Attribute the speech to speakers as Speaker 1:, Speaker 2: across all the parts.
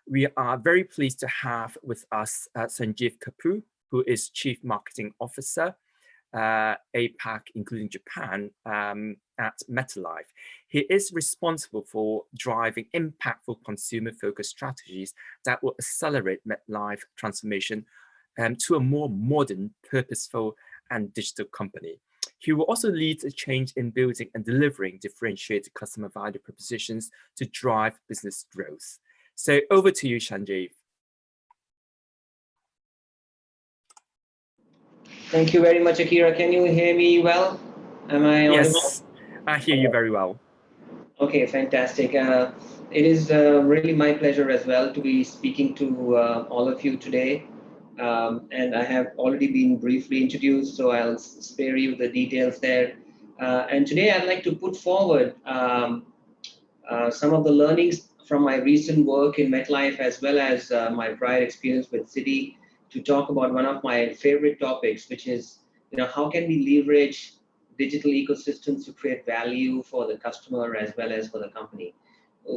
Speaker 1: We are very pleased to have with us Sanjeev Kapur, who is Chief Marketing Officer, APAC, including Japan, at MetLife. He is responsible for driving impactful consumer-focused strategies that will accelerate MetLife transformation to a more modern, purposeful, and digital company. He will also lead a change in building and delivering differentiated customer value propositions to drive business growth. So over to you, Sanjeev.
Speaker 2: Thank you very much, Akira. Can you hear me well? Am I audible?
Speaker 1: Yes, I hear you very well.
Speaker 2: Okay, fantastic. It is really my pleasure as well to be speaking to all of you today. And I have already been briefly introduced, so I'll spare you the details there. And today I'd like to put forward some of the learnings from my recent work in MetLife, as well as my prior experience with Citi, to talk about one of my favorite topics, which is, how can we leverage digital ecosystems to create value for the customer as well as for the company.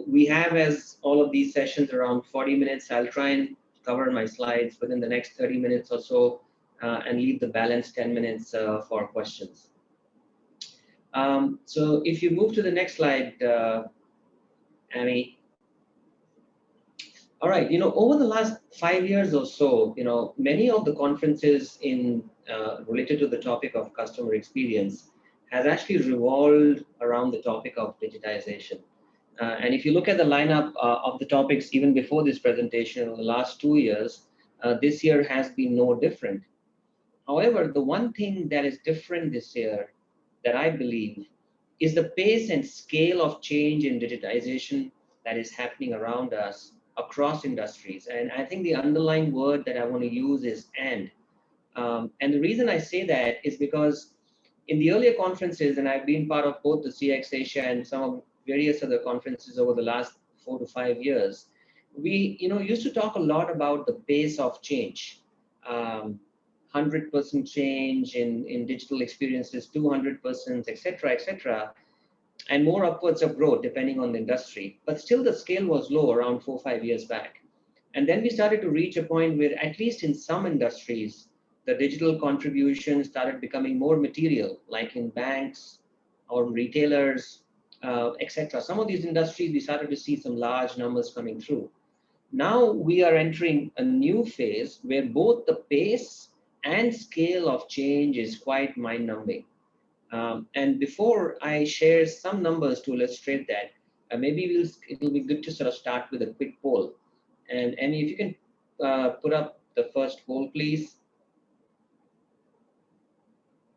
Speaker 2: We have, as all of these sessions, around 40 minutes. I'll try and cover my slides within the next 30 minutes or so, and leave the balance 10 minutes for questions. So if you move to the next slide, Amy. All right, over the last 5 years or so, many of the conferences related to the topic of customer experience has actually revolved around the topic of digitization. And if you look at the lineup of the topics even before this presentation over the last 2 years, this year has been no different. However, the one thing that is different this year that I believe is the pace and scale of change in digitization that is happening around us across industries. And I think the underlying word that I want to use is and. And the reason I say that is because in the earlier conferences, and I've been part of both the CX Asia and some of various other conferences over the last 4 to 5 years, we used to talk a lot about the pace of change. 100% change in digital experiences, 200%, etc., and more upwards of growth depending on the industry. But still the scale was low around 4 or 5 years back. And then we started to reach a point where, at least in some industries, the digital contribution started becoming more material, like in banks or retailers, etc. Some of these industries, we started to see some large numbers coming through. Now we are entering a new phase where both the pace and scale of change is quite mind-numbing. And before I share some numbers to illustrate that, maybe it'll be good to sort of start with a quick poll. And Emmy, if you can put up the first poll, please.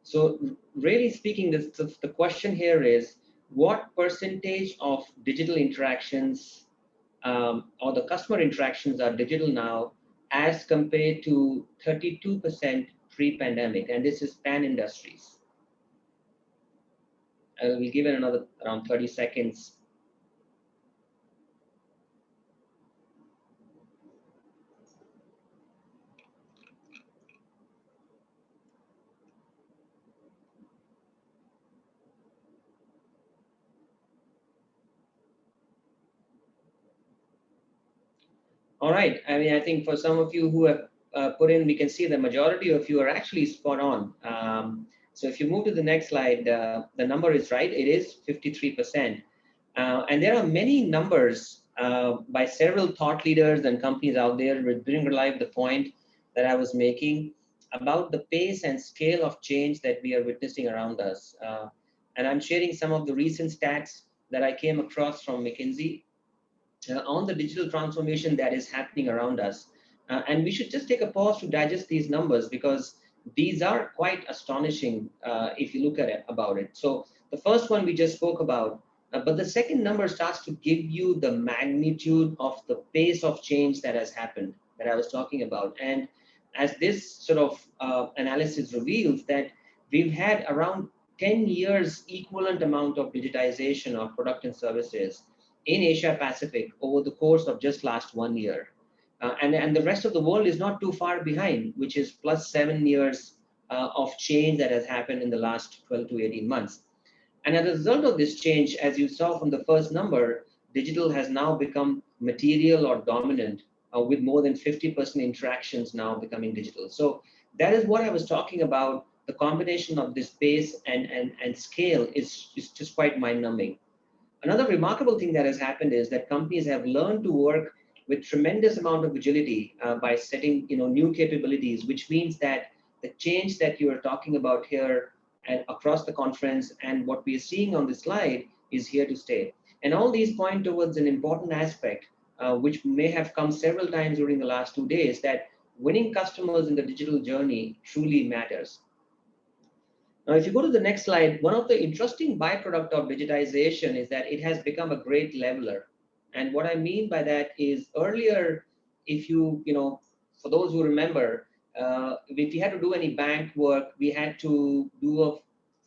Speaker 2: So really speaking, the question here is, what percentage of digital interactions or the customer interactions are digital now as compared to 32% pre-pandemic? And this is pan-industries. We'll give it another around 30 seconds. All right. I mean, I think for some of you who have put in, we can see the majority of you are actually spot on. So if you move to the next slide, the number is right. It is 53%. And there are many numbers by several thought leaders and companies out there which bring alive the point that I was making about the pace and scale of change that we are witnessing around us. And I'm sharing some of the recent stats that I came across from McKinsey on the digital transformation that is happening around us. And we should just take a pause to digest these numbers, because these are quite astonishing if you look at it about it. So the first one we just spoke about, but the second number starts to give you the magnitude of the pace of change that has happened, that I was talking about. And as this sort of analysis reveals, that we've had around 10 years equivalent amount of digitization of product and services in Asia Pacific over the course of just last 1 year. And the rest of the world is not too far behind, which is plus 7 years of change that has happened in the last 12 to 18 months. And as a result of this change, as you saw from the first number, digital has now become material or dominant, with more than 50% interactions now becoming digital. So that is what I was talking about. The combination of this pace and scale is just quite mind-numbing. Another remarkable thing that has happened is that companies have learned to work with tremendous amount of agility, by setting new capabilities, which means that the change that you are talking about here and across the conference and what we are seeing on this slide is here to stay. And all these point towards an important aspect, which may have come several times during the last 2 days, that winning customers in the digital journey truly matters. Now, if you go to the next slide, one of the interesting byproduct of digitization is that it has become a great leveler. And what I mean by that is earlier, if for those who remember, if you had to do any bank work, we had to do a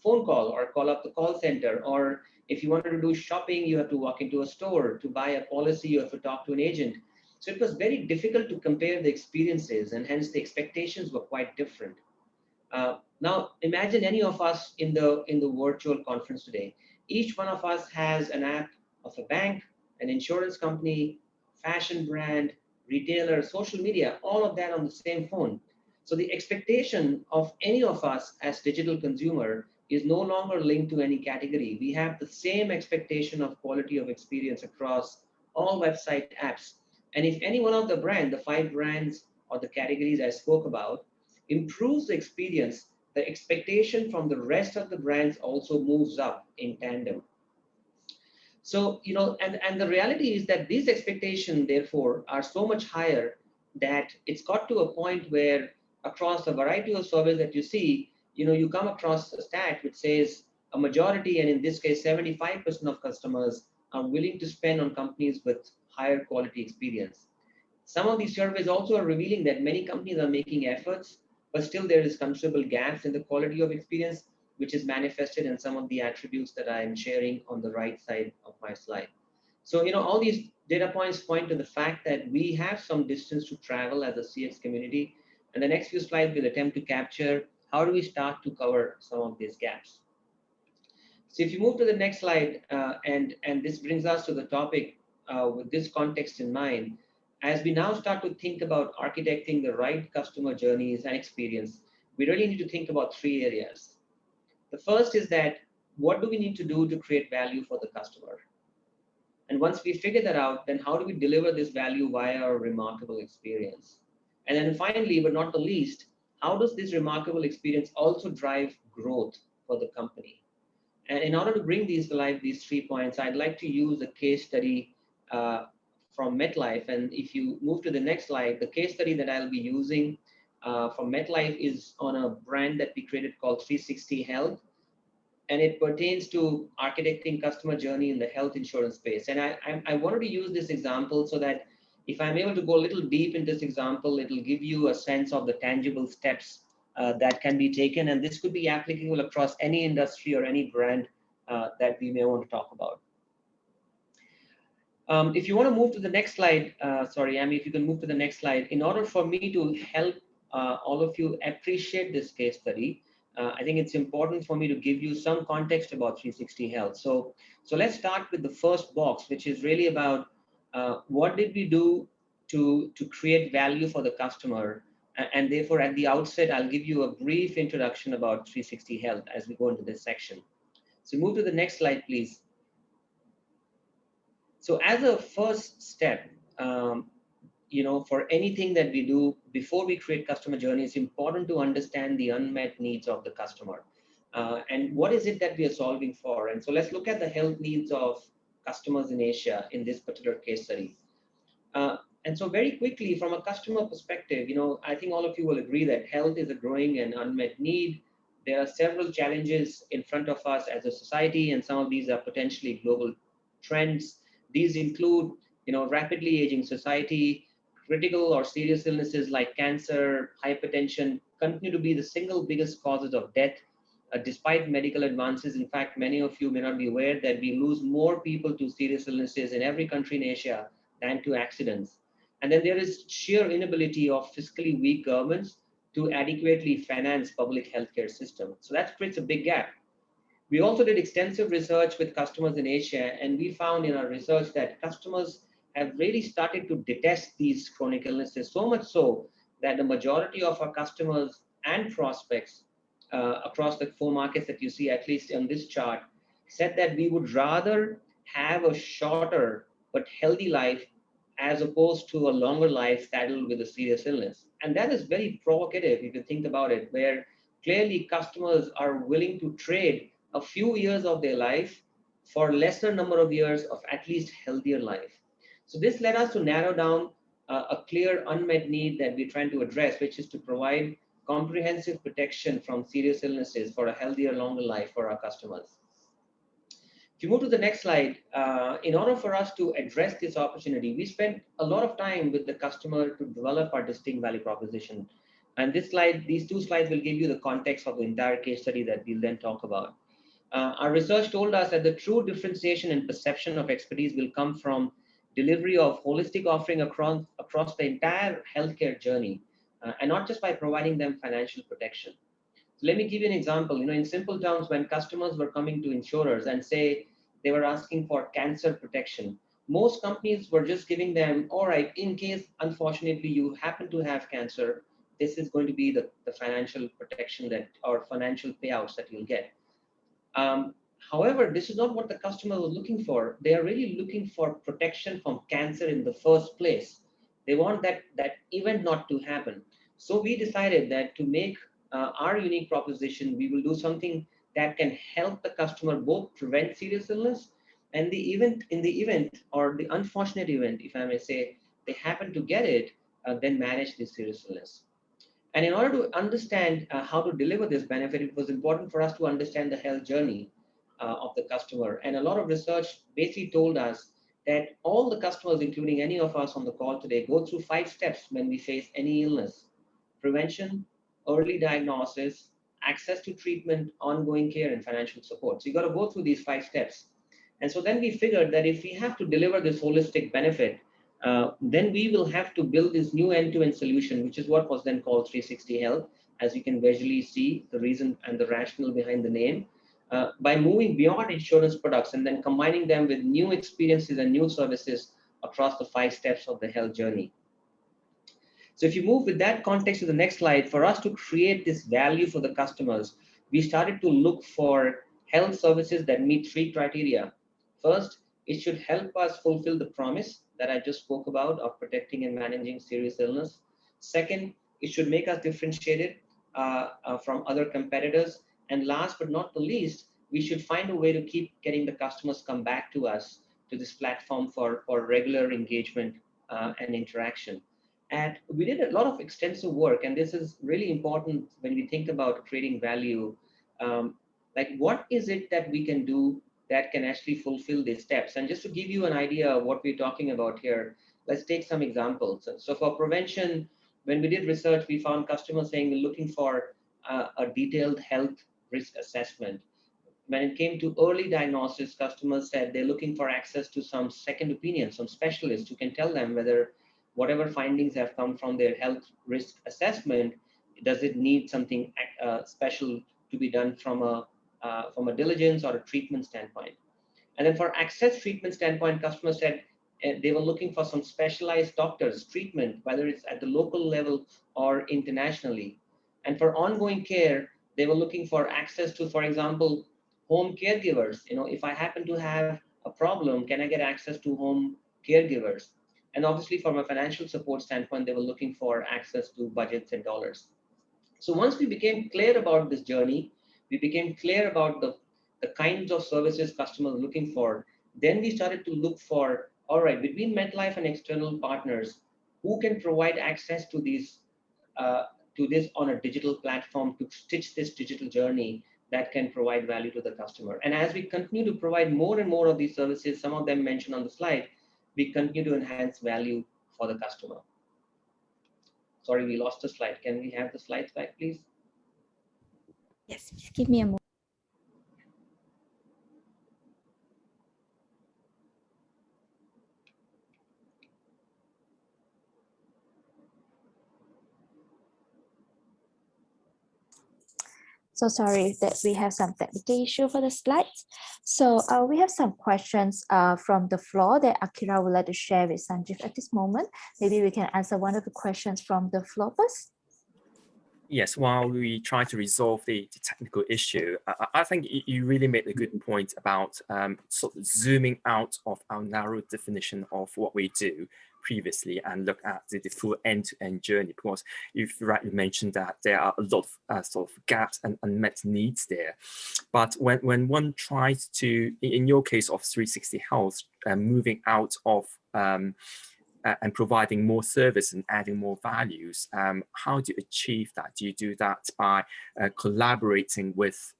Speaker 2: phone call or call up the call center. Or if you wanted to do shopping, you have to walk into a store. To buy a policy, you have to talk to an agent. So it was very difficult to compare the experiences, and hence the expectations were quite different. Now, imagine any of us in the virtual conference today. Each one of us has an app of a bank, an insurance company, fashion brand, retailer, social media, all of that on the same phone. So the expectation of any of us as digital consumer is no longer linked to any category. We have the same expectation of quality of experience across all website apps. And if any one of the brand, the 5 brands or the categories I spoke about, improves the experience, the expectation from the rest of the brands also moves up in tandem. So, and the reality is that these expectations, therefore, are so much higher that it's got to a point where across a variety of surveys that you see, you come across a stat which says a majority, and in this case, 75% of customers are willing to spend on companies with higher quality experience. Some of these surveys also are revealing that many companies are making efforts, but still there is considerable gaps in the quality of experience, which is manifested in some of the attributes that I am sharing on the right side of my slide. So, all these data points point to the fact that we have some distance to travel as a CX community. And the next few slides will attempt to capture how do we start to cover some of these gaps. So if you move to the next slide, and this brings us to the topic with this context in mind, as we now start to think about architecting the right customer journeys and experience, we really need to think about 3 areas. The first is that what do we need to do to create value for the customer? And once we figure that out, then how do we deliver this value via our remarkable experience? And then finally, but not the least, how does this remarkable experience also drive growth for the company? And in order to bring these to life, these 3 points, I'd like to use a case study from MetLife. And if you move to the next slide, the case study that I'll be using from MetLife is on a brand that we created called 360 Health. And it pertains to architecting customer journey in the health insurance space. And I wanted to use this example so that if I'm able to go a little deep in this example, it'll give you a sense of the tangible steps that can be taken. And this could be applicable across any industry or any brand that we may want to talk about. If you want to move to the next slide, sorry, Amy, if you can move to the next slide. In order for me to help all of you appreciate this case study, I think it's important for me to give you some context about 360 Health. So let's start with the first box, which is really about what did we do to create value for the customer. And therefore, at the outset, I'll give you a brief introduction about 360 Health as we go into this section. So move to the next slide, please. So as a first step, for anything that we do before we create customer journey, it's important to understand the unmet needs of the customer. And what is it that we are solving for? And so let's look at the health needs of customers in Asia in this particular case study. And so very quickly, from a customer perspective, I think all of you will agree that health is a growing and unmet need. There are several challenges in front of us as a society, and some of these are potentially global trends. These include, rapidly aging society, critical or serious illnesses like cancer, hypertension continue to be the single biggest causes of death, despite medical advances. In fact, many of you may not be aware that we lose more people to serious illnesses in every country in Asia than to accidents. And then there is sheer inability of fiscally weak governments to adequately finance public healthcare system. So that creates a big gap. We also did extensive research with customers in Asia, and we found in our research that customers have really started to detest these chronic illnesses, so much so that the majority of our customers and prospects across the 4 markets that you see, at least on this chart, said that we would rather have a shorter but healthy life as opposed to a longer life saddled with a serious illness. And that is very provocative if you think about it, where clearly customers are willing to trade a few years of their life for lesser number of years of at least healthier life. So this led us to narrow down a clear unmet need that we're trying to address, which is to provide comprehensive protection from serious illnesses for a healthier, longer life for our customers. If you move to the next slide, in order for us to address this opportunity, we spent a lot of time with the customer to develop our distinct value proposition. And these 2 slides will give you the context of the entire case study that we'll then talk about. Our research told us that the true differentiation and perception of expertise will come from delivery of holistic offering across the entire healthcare journey, and not just by providing them financial protection. So let me give you an example. In simple terms, when customers were coming to insurers and say they were asking for cancer protection, most companies were just giving them, all right, in case, unfortunately, you happen to have cancer, this is going to be the financial protection that, or financial payouts that you'll get. However, this is not what the customer was looking for. They are really looking for protection from cancer in the first place. They want that event not to happen. So we decided that to make our unique proposition, we will do something that can help the customer both prevent serious illness and in the event or the unfortunate event, if I may say, they happen to get it, then manage this serious illness. And in order to understand how to deliver this benefit, it was important for us to understand the health journey of the customer. And a lot of research basically told us that all the customers, including any of us on the call today, go through 5 steps when we face any illness: prevention, early diagnosis, access to treatment, ongoing care, and financial support. So you got to go through these 5 steps. And so then we figured that if we have to deliver this holistic benefit, then we will have to build this new end-to-end solution, which is what was then called 360 Health, as you can visually see the reason and the rationale behind the name, by moving beyond insurance products and then combining them with new experiences and new services across the 5 steps of the health journey. So if you move with that context to the next slide, for us to create this value for the customers, we started to look for health services that meet 3 criteria. First, it should help us fulfill the promise that I just spoke about of protecting and managing serious illness. Second, it should make us differentiated from other competitors. And last but not the least, we should find a way to keep getting the customers come back to us, to this platform for regular engagement and interaction. And we did a lot of extensive work, and this is really important when we think about creating value. Like, what is it that we can do that can actually fulfill these steps? And just to give you an idea of what we're talking about here, let's take some examples. So for prevention, when we did research, we found customers saying they're looking for a detailed health risk assessment. When it came to early diagnosis, customers said they're looking for access to some second opinion, some specialists who can tell them whether whatever findings have come from their health risk assessment, does it need something special to be done from a diligence or a treatment standpoint. And then for access treatment standpoint, customers said they were looking for some specialized doctors, treatment, whether it's at the local level or internationally. And for ongoing care, they were looking for access to, for example, home caregivers. If I happen to have a problem, can I get access to home caregivers? And obviously, from a financial support standpoint, they were looking for access to budgets and dollars. So once we became clear about this journey, we became clear about the kinds of services customers are looking for. Then we started to look for, all right, between MetLife and external partners, who can provide access to these to this on a digital platform to stitch this digital journey that can provide value to the customer. And as we continue to provide more and more of these services, some of them mentioned on the slide, we continue to enhance value for the customer. Sorry, we lost a slide. Can we have the slides back, please?
Speaker 3: Yes, just give me a moment. So sorry that we have some technical issue for the slides. So we have some questions from the floor that Akira would like to share with Sanjeev at this moment. Maybe we can answer one of the questions from the floor first.
Speaker 1: Yes, while we try to resolve the technical issue, I think you really made a good point about sort of zooming out of our narrow definition of what we do previously and look at the full end-to-end journey, because you've rightly mentioned that there are a lot of sort of gaps and unmet needs there. But when one tries to, in your case of 360 Health, moving out of and providing more service and adding more values, how do you achieve that? Do you do that by collaborating with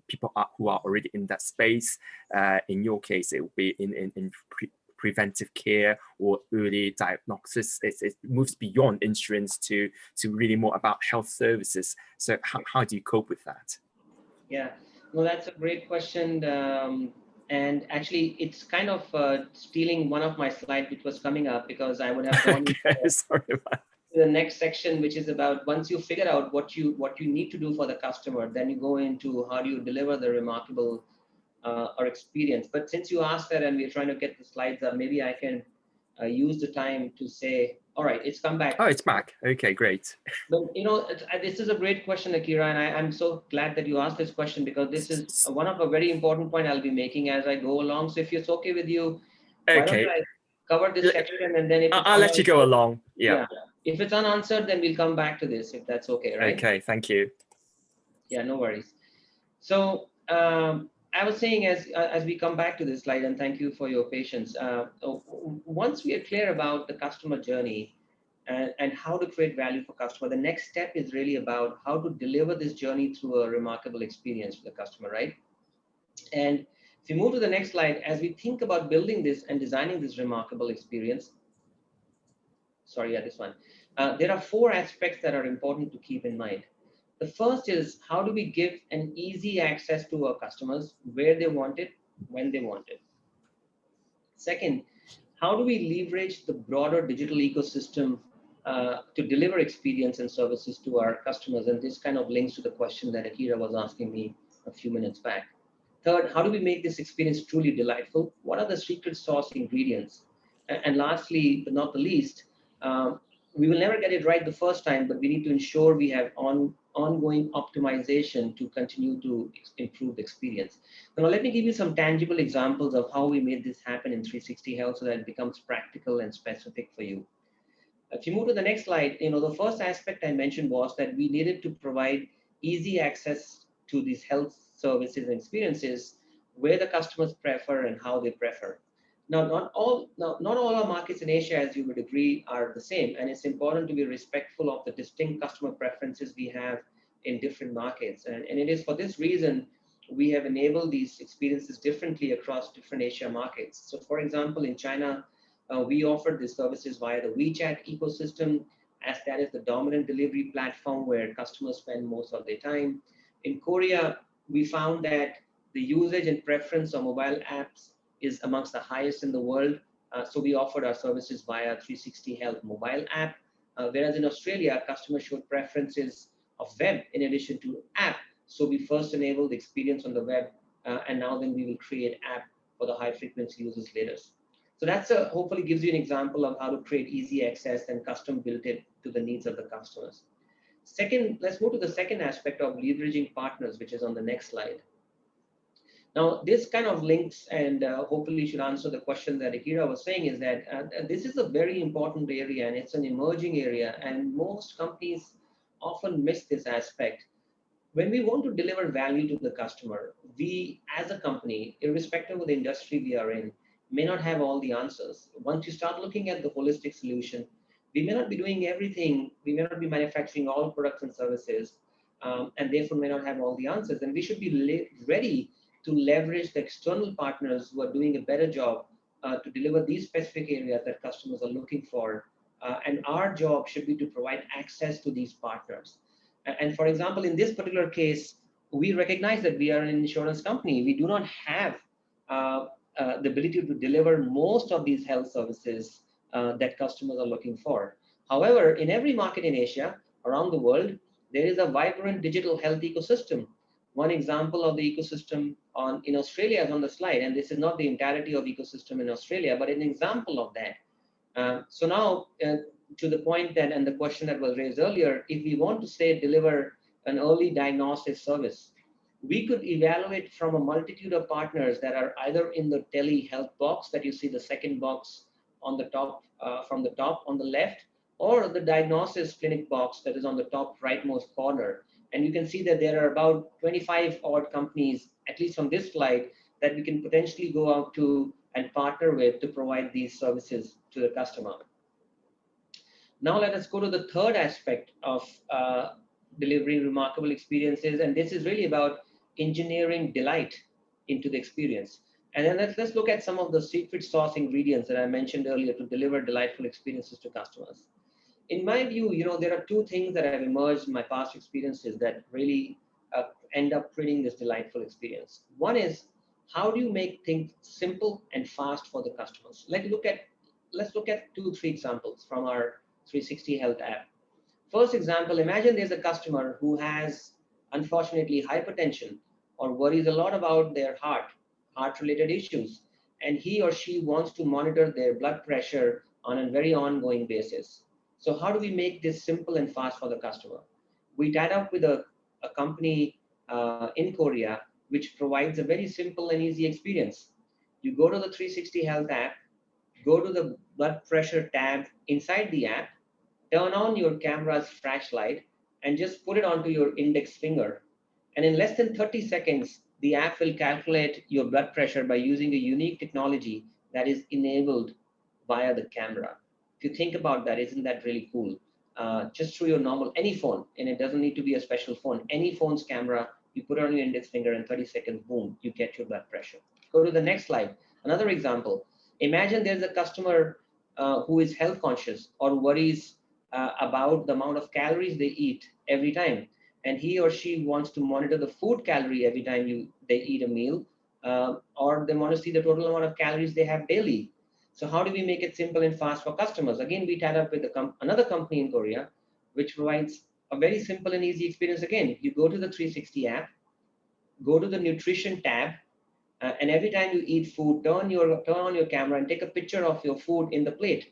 Speaker 1: people who are already in that space? In your case, it will be in preventive care or early diagnosis. It moves beyond insurance to really more about health services. So how do you cope with that?
Speaker 2: Yeah, well, that's a great question. And actually, it's kind of stealing one of my slides, which was coming up, because I would have gone
Speaker 1: okay, sorry about
Speaker 2: to the next section, which is about once you figure out what you need to do for the customer, then you go into how do you deliver the remarkable or experience. But since you asked that and we're trying to get the slides up, maybe I can use the time to say, all right, it's come back.
Speaker 1: Oh, it's back. Okay, great.
Speaker 2: But you know, this is a great question, Akira, and I'm so glad that you asked this question, because this is one of a very important point I'll be making as I go along. So if it's okay with you, why don't I cover this section, and then if
Speaker 1: I'll let you go along. Yeah.
Speaker 2: If it's unanswered, then we'll come back to this, if that's okay, right?
Speaker 1: Okay, thank you.
Speaker 2: Yeah, no worries. So I was saying, as we come back to this slide, and thank you for your patience. Once we are clear about the customer journey and how to create value for customer, the next step is really about how to deliver this journey through a remarkable experience for the customer, right? And if you move to the next slide, as we think about building this and designing this remarkable experience, this one, there are 4 aspects that are important to keep in mind. The first is, how do we give an easy access to our customers where they want it, when they want it? Second, how do we leverage the broader digital ecosystem to deliver experience and services to our customers? And this kind of links to the question that Akira was asking me a few minutes back. Third, how do we make this experience truly delightful? What are the secret sauce ingredients? And lastly, but not the least, we will never get it right the first time, but we need to ensure we have ongoing optimization to continue to improve the experience. Now, let me give you some tangible examples of how we made this happen in 360 Health so that it becomes practical and specific for you. If you move to the next slide, the first aspect I mentioned was that we needed to provide easy access to these health services and experiences where the customers prefer and how they prefer. Now, not all our markets in Asia, as you would agree, are the same, and it's important to be respectful of the distinct customer preferences we have in different markets. And it is for this reason we have enabled these experiences differently across different Asia markets. So, for example, in China, we offered these services via the WeChat ecosystem, as that is the dominant delivery platform where customers spend most of their time. In Korea, we found that the usage and preference of mobile apps is amongst the highest in the world. So we offered our services via 360 Health mobile app. Whereas in Australia, customers showed preferences of web in addition to app. So we first enabled the experience on the web, and now then we will create app for the high frequency users later. So that's hopefully gives you an example of how to create easy access and custom built it to the needs of the customers. Second, let's move to the second aspect of leveraging partners, which is on the next slide. Now, this kind of links and hopefully should answer the question that Akira was saying, is that this is a very important area and it's an emerging area, and most companies often miss this aspect. When we want to deliver value to the customer, we as a company, irrespective of the industry we are in, may not have all the answers. Once you start looking at the holistic solution, we may not be doing everything, we may not be manufacturing all products and services, and therefore may not have all the answers. And we should be ready to leverage the external partners who are doing a better job to deliver these specific areas that customers are looking for. And our job should be to provide access to these partners. And for example, in this particular case, we recognize that we are an insurance company. We do not have the ability to deliver most of these health services that customers are looking for. However, in every market in Asia, around the world, there is a vibrant digital health ecosystem. One example of the ecosystem in Australia is on the slide, and this is not the entirety of ecosystem in Australia, but an example of that. So now, to the point that, and the question that was raised earlier, if we want to say deliver an early diagnosis service, we could evaluate from a multitude of partners that are either in the telehealth box that you see the second box on the top, from the top on the left, or the diagnosis clinic box that is on the top rightmost corner. And you can see that there are about 25 odd companies, at least on this slide, that we can potentially go out to and partner with to provide these services to the customer. Now let us go to the third aspect of delivering remarkable experiences, and this is really about engineering delight into the experience. And then let's look at some of the secret sauce ingredients that I mentioned earlier to deliver delightful experiences to customers. In my view, there are two things that have emerged in my past experiences that really end up creating this delightful experience. One is, how do you make things simple and fast for the customers? Let's look at 2-3 examples from our 360 Health app. First example, imagine there's a customer who has, unfortunately, hypertension or worries a lot about their heart-related issues, and he or she wants to monitor their blood pressure on a very ongoing basis. So how do we make this simple and fast for the customer? We tied up with a company in Korea, which provides a very simple and easy experience. You go to the 360 Health app, go to the blood pressure tab inside the app, turn on your camera's flashlight, and just put it onto your index finger. And in less than 30 seconds, the app will calculate your blood pressure by using a unique technology that is enabled via the camera. If you think about that, isn't that really cool? Just through your normal, any phone, and it doesn't need to be a special phone, any phone's camera, you put it on your index finger, and 30 seconds, boom, you get your blood pressure. Go to the next slide. Another example. Imagine there's a customer who is health conscious or worries about the amount of calories they eat every time, and he or she wants to monitor the food calorie every time they eat a meal, or they want to see the total amount of calories they have daily. So how do we make it simple and fast for customers? Again, we tied up with another company in Korea, which provides a very simple and easy experience. Again, you go to the 360 app, go to the nutrition tab, and every time you eat food, turn on your camera and take a picture of your food in the plate.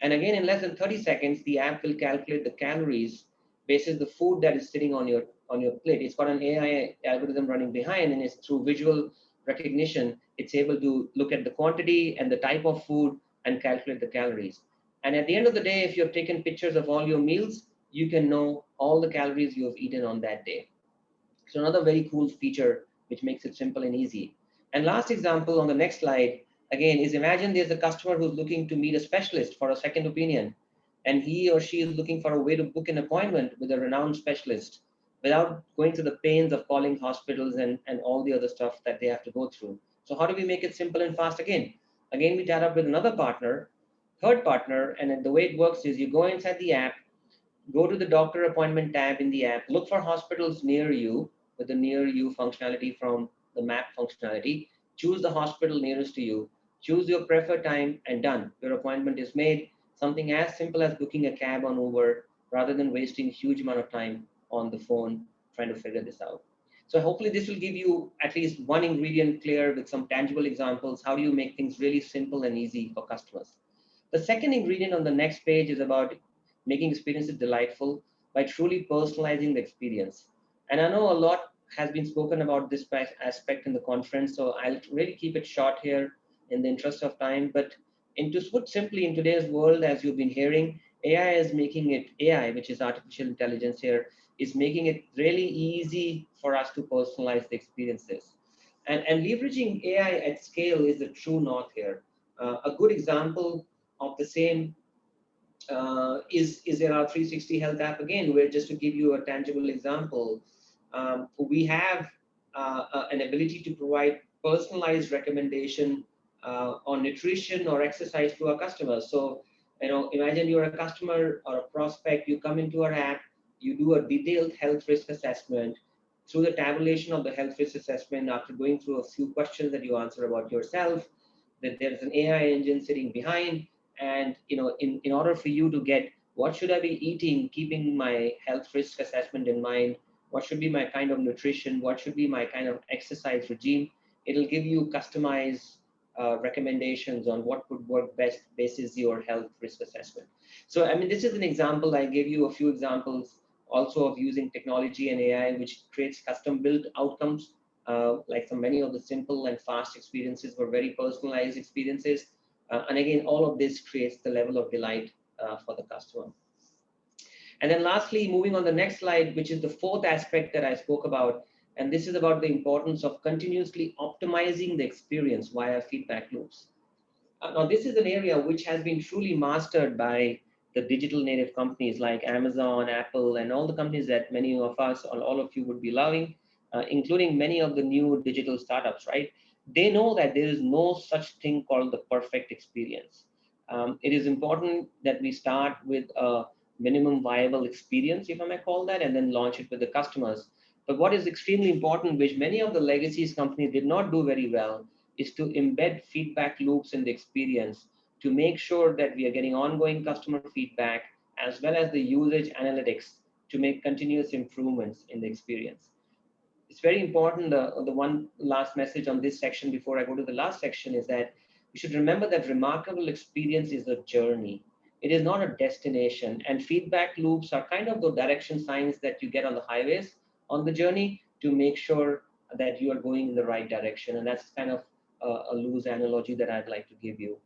Speaker 2: And again, in less than 30 seconds, the app will calculate the calories based on the food that is sitting on your plate. It's got an AI algorithm running behind, and it's through visual recognition, it's able to look at the quantity and the type of food and calculate the calories. And at the end of the day, if you have taken pictures of all your meals, you can know all the calories you have eaten on that day. So another very cool feature which makes it simple and easy. And last example on the next slide, again, is imagine there's a customer who's looking to meet a specialist for a second opinion, and he or she is looking for a way to book an appointment with a renowned specialist without going through the pains of calling hospitals and all the other stuff that they have to go through. So how do we make it simple and fast again? Again, we tied up with another partner, third partner, and the way it works is you go inside the app, go to the doctor appointment tab in the app, look for hospitals near you with the near you functionality from the map functionality, choose the hospital nearest to you, choose your preferred time, and done. Your appointment is made. Something as simple as booking a cab on Uber rather than wasting a huge amount of time on the phone trying to figure this out. So hopefully this will give you at least one ingredient clear with some tangible examples. How do you make things really simple and easy for customers? The second ingredient on the next page is about making experiences delightful by truly personalizing the experience. And I know a lot has been spoken about this aspect in the conference, so I'll really keep it short here in the interest of time. But to put simply, in today's world, as you've been hearing, AI, which is artificial intelligence here, is making it really easy for us to personalize the experiences. And leveraging AI at scale is the true north here. A good example of the same is in our 360 Health app again, where just to give you a tangible example, we have an ability to provide personalized recommendation on nutrition or exercise to our customers. So, imagine you're a customer or a prospect, you come into our app, you do a detailed health risk assessment. Through the tabulation of the health risk assessment, after going through a few questions that you answer about yourself, that there's an AI engine sitting behind. And in order for you to get what should I be eating, keeping my health risk assessment in mind, what should be my kind of nutrition, what should be my kind of exercise regime. It'll give you customized recommendations on what would work best basis your health risk assessment. So, I mean, this is an example. I gave you a few examples also of using technology and AI, which creates custom built outcomes. Like for many of the simple and fast experiences were very personalized experiences. And again, all of this creates the level of delight for the customer. And then lastly, moving on the next slide, which is the fourth aspect that I spoke about. And this is about the importance of continuously optimizing the experience via feedback loops. Now, this is an area which has been truly mastered by the digital native companies like Amazon, Apple, and all the companies that many of us, or all of you would be loving, including many of the new digital startups, right? They know that there is no such thing called the perfect experience. It is important that we start with a minimum viable experience, if I may call that, and then launch it with the customers. But what is extremely important, which many of the legacies companies did not do very well, is to embed feedback loops in the experience to make sure that we are getting ongoing customer feedback as well as the usage analytics to make continuous improvements in the experience. It's very important. The one last message on this section before I go to the last section is that we should remember that remarkable experience is a journey. It is not a destination, and feedback loops are kind of the direction signs that you get on the highways on the journey to make sure that you are going in the right direction. And that's kind of a loose analogy that I'd like to give you.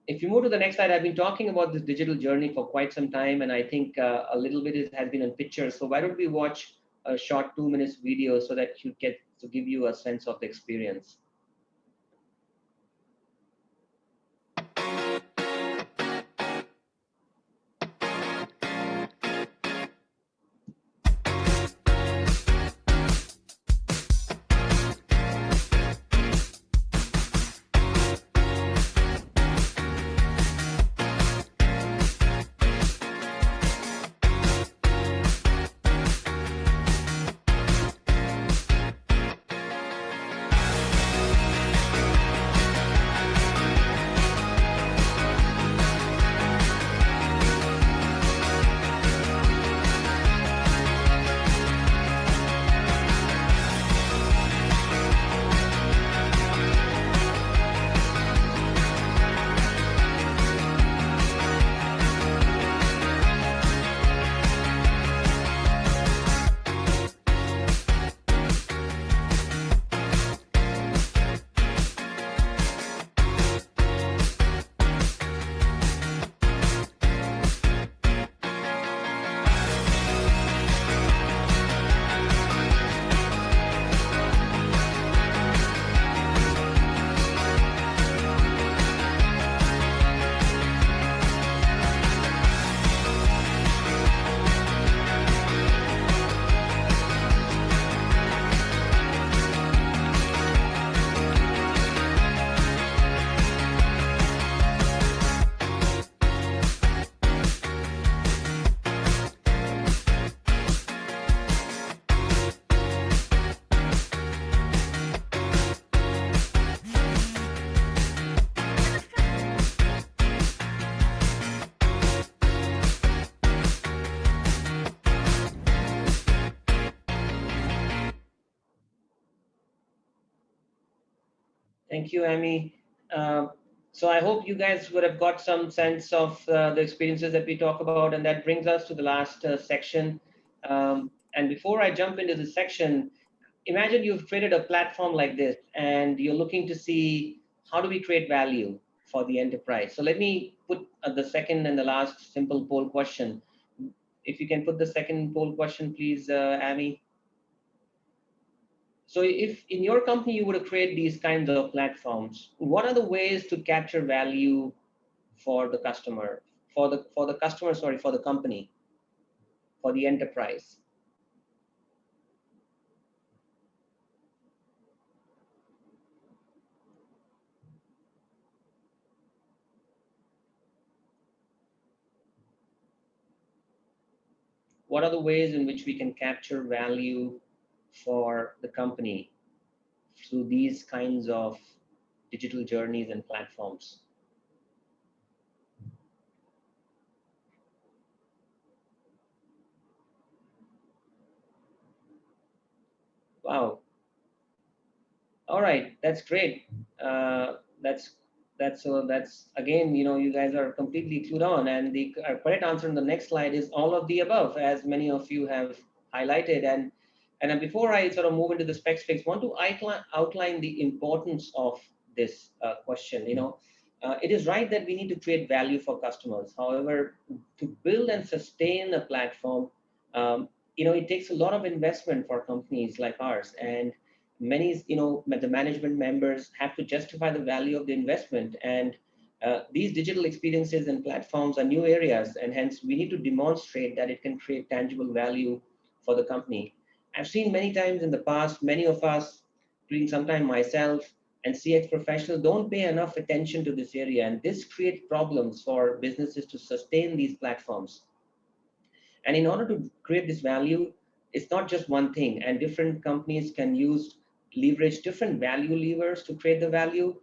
Speaker 2: If you move to the next slide, I've been talking about this digital journey for quite some time, and I think a little bit has been in pictures. So why don't we watch a short 2 minutes video so that you get to give you a sense of the experience. Thank you, Amy. So I hope you guys would have got some sense of the experiences that we talk about, and that brings us to the last section. And before I jump into the section, imagine you've created a platform like this, and you're looking to see how do we create value for the enterprise. So let me put the second and the last simple poll question. If you can put the second poll question, please, Amy. So if in your company you were to create these kinds of platforms, what are the ways to capture value for the customer, for the customer, sorry, for the company, for the enterprise? What are the ways in which we can capture value for the company through these kinds of digital journeys and platforms? Wow. All right, that's great. That's again, you guys are completely clued on, and the correct answer on the next slide is all of the above, as many of you have highlighted. And then before I sort of move into the specifics, want to outline the importance of this question. It is right that we need to create value for customers. However, to build and sustain a platform, it takes a lot of investment for companies like ours, and many, the management members have to justify the value of the investment. And these digital experiences and platforms are new areas, and hence we need to demonstrate that it can create tangible value for the company. I've seen many times in the past, many of us, including sometimes myself and CX professionals, don't pay enough attention to this area, and this creates problems for businesses to sustain these platforms. And in order to create this value, it's not just one thing, and different companies can leverage different value levers to create the value.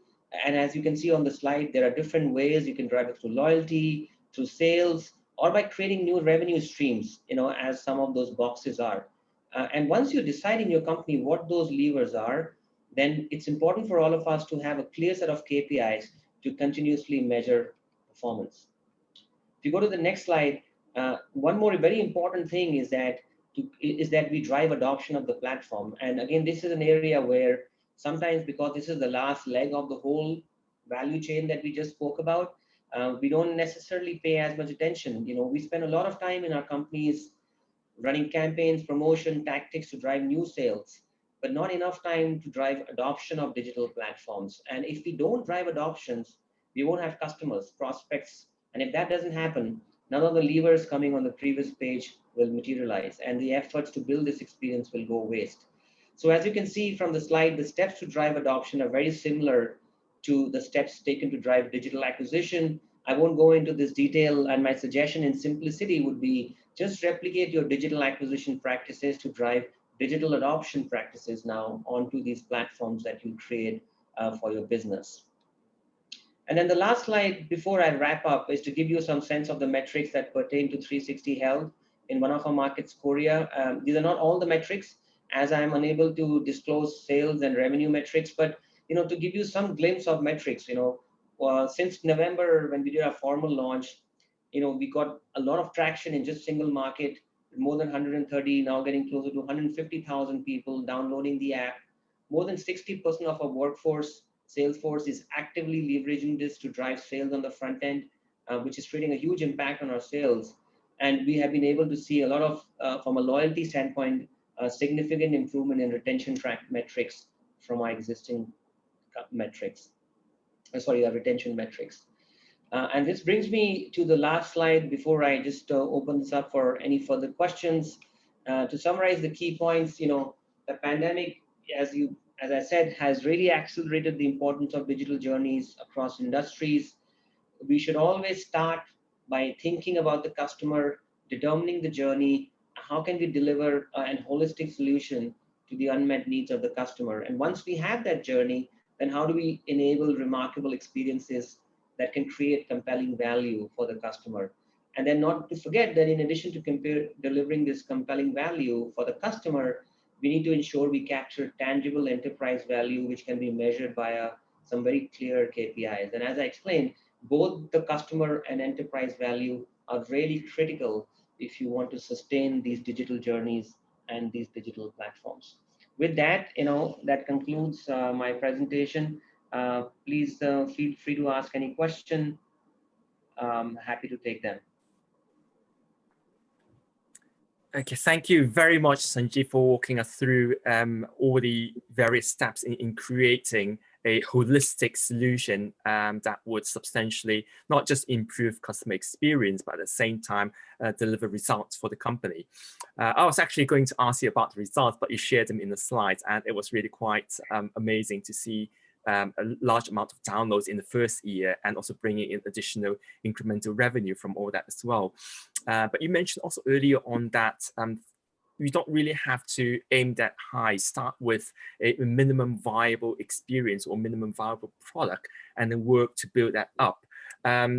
Speaker 2: And as you can see on the slide, there are different ways you can drive it through loyalty, through sales, or by creating new revenue streams, as some of those boxes are. And once you decide in your company what those levers are, then it's important for all of us to have a clear set of KPIs to continuously measure performance. If you go to the next slide, one more very important thing is that we drive adoption of the platform. And again, this is an area where sometimes, because this is the last leg of the whole value chain that we just spoke about, we don't necessarily pay as much attention. We spend a lot of time in our companies running campaigns, promotion, tactics to drive new sales, but not enough time to drive adoption of digital platforms. And if we don't drive adoptions, we won't have customers, prospects. And if that doesn't happen, none of the levers coming on the previous page will materialize, and the efforts to build this experience will go waste. So as you can see from the slide, the steps to drive adoption are very similar to the steps taken to drive digital acquisition. I won't go into this detail, and my suggestion in simplicity would be just replicate your digital acquisition practices to drive digital adoption practices now onto these platforms that you create for your business. And then the last slide before I wrap up is to give you some sense of the metrics that pertain to 360 Health in one of our markets, Korea. These are not all the metrics, as I'm unable to disclose sales and revenue metrics, but to give you some glimpse of metrics, since November when we did our formal launch, we got a lot of traction in just single market, more than 130, now getting closer to 150,000 people downloading the app. More than 60% of our workforce, Salesforce, is actively leveraging this to drive sales on the front end, which is creating a huge impact on our sales. And we have been able to see a lot of, from a loyalty standpoint, a significant improvement in retention track metrics from our existing metrics. Our retention metrics. And this brings me to the last slide before I just open this up for any further questions. To summarize the key points, the pandemic, as I said, has really accelerated the importance of digital journeys across industries. We should always start by thinking about the customer, determining the journey, how can we deliver a holistic solution to the unmet needs of the customer. And once we have that journey, then how do we enable remarkable experiences that can create compelling value for the customer? And then not to forget that in addition to delivering this compelling value for the customer, we need to ensure we capture tangible enterprise value, which can be measured by some very clear KPIs. And as I explained, both the customer and enterprise value are really critical if you want to sustain these digital journeys and these digital platforms. With that, that concludes my presentation. Please feel free to ask any question. Happy to take them.
Speaker 1: Okay, thank you very much, Sanjeev, for walking us through all the various steps in creating a holistic solution that would substantially not just improve customer experience, but at the same time deliver results for the company. I was actually going to ask you about the results, but you shared them in the slides, and it was really quite amazing to see a large amount of downloads in the first year, and also bringing in additional incremental revenue from all that as well. But you mentioned also earlier on that you don't really have to aim that high. Start with a minimum viable experience or minimum viable product, and then work to build that up.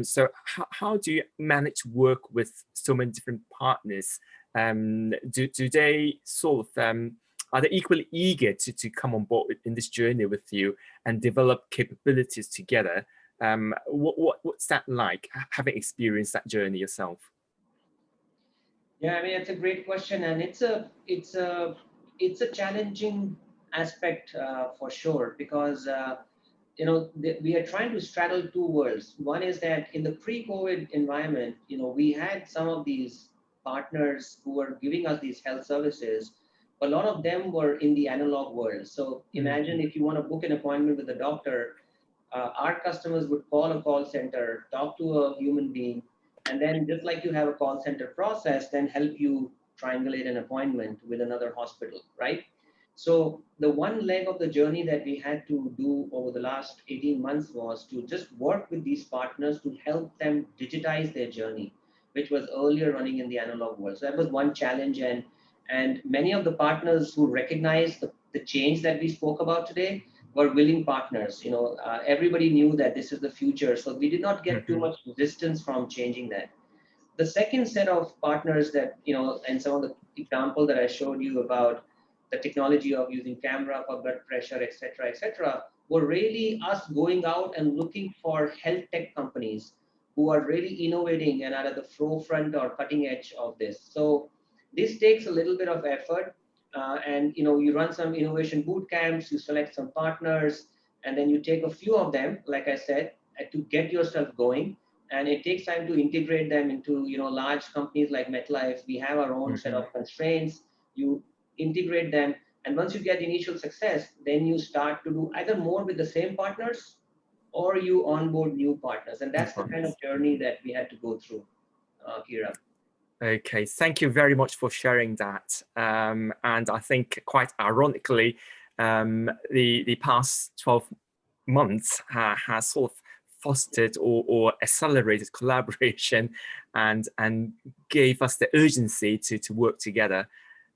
Speaker 1: So how do you manage to work with so many different partners? Do they sort of are they equally eager to come on board in this journey with you and develop capabilities together? What's that like, having experienced that journey yourself?
Speaker 2: Yeah, I mean, it's a great question, and it's a challenging aspect for sure, because we are trying to straddle two worlds. One is that in the pre-COVID environment, we had some of these partners who were giving us these health services. A lot of them were in the analog world. So imagine if you want to book an appointment with a doctor, our customers would call a call center, talk to a human being, and then just like you have a call center process, then help you triangulate an appointment with another hospital, right? So the one leg of the journey that we had to do over the last 18 months was to just work with these partners to help them digitize their journey, which was earlier running in the analog world. So that was one challenge, and many of the partners who recognized the change that we spoke about today were willing partners. Everybody knew that this is the future, so we did not get too much resistance from changing that. The second set of partners that, and some of the example that I showed you about the technology of using camera for blood pressure, et cetera, were really us going out and looking for health tech companies who are really innovating and are at the forefront or cutting edge of this. So this takes a little bit of effort. And you run some innovation boot camps, you select some partners, and then you take a few of them, like I said, to get yourself going. And it takes time to integrate them into large companies like MetLife. We have our own set of constraints. You integrate them, and once you get initial success, then you start to do either more with the same partners, or you onboard new partners. And that's the kind of journey that we had to go through, Kira.
Speaker 1: Okay, thank you very much for sharing that. And I think quite ironically, the past 12 months has sort of fostered or accelerated collaboration and gave us the urgency to work together.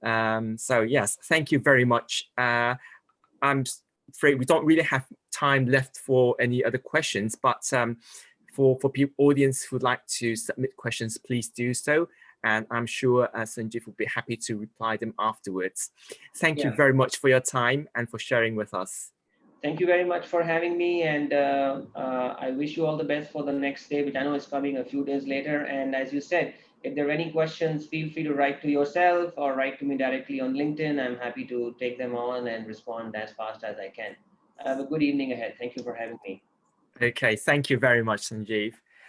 Speaker 1: So yes, thank you very much. I'm afraid we don't really have time left for any other questions, but for people audience who'd like to submit questions, please do so. And I'm sure Sanjeev will be happy to reply them afterwards. Thank you very much for your time and for sharing with us.
Speaker 2: Thank you very much for having me, and I wish you all the best for the next day, which I know is coming a few days later. And as you said, if there are any questions, feel free to write to yourself or write to me directly on LinkedIn. I'm happy to take them on and respond as fast as I can. Have a good evening ahead. Thank you for having me.
Speaker 1: Okay, thank you very much, Sanjeev.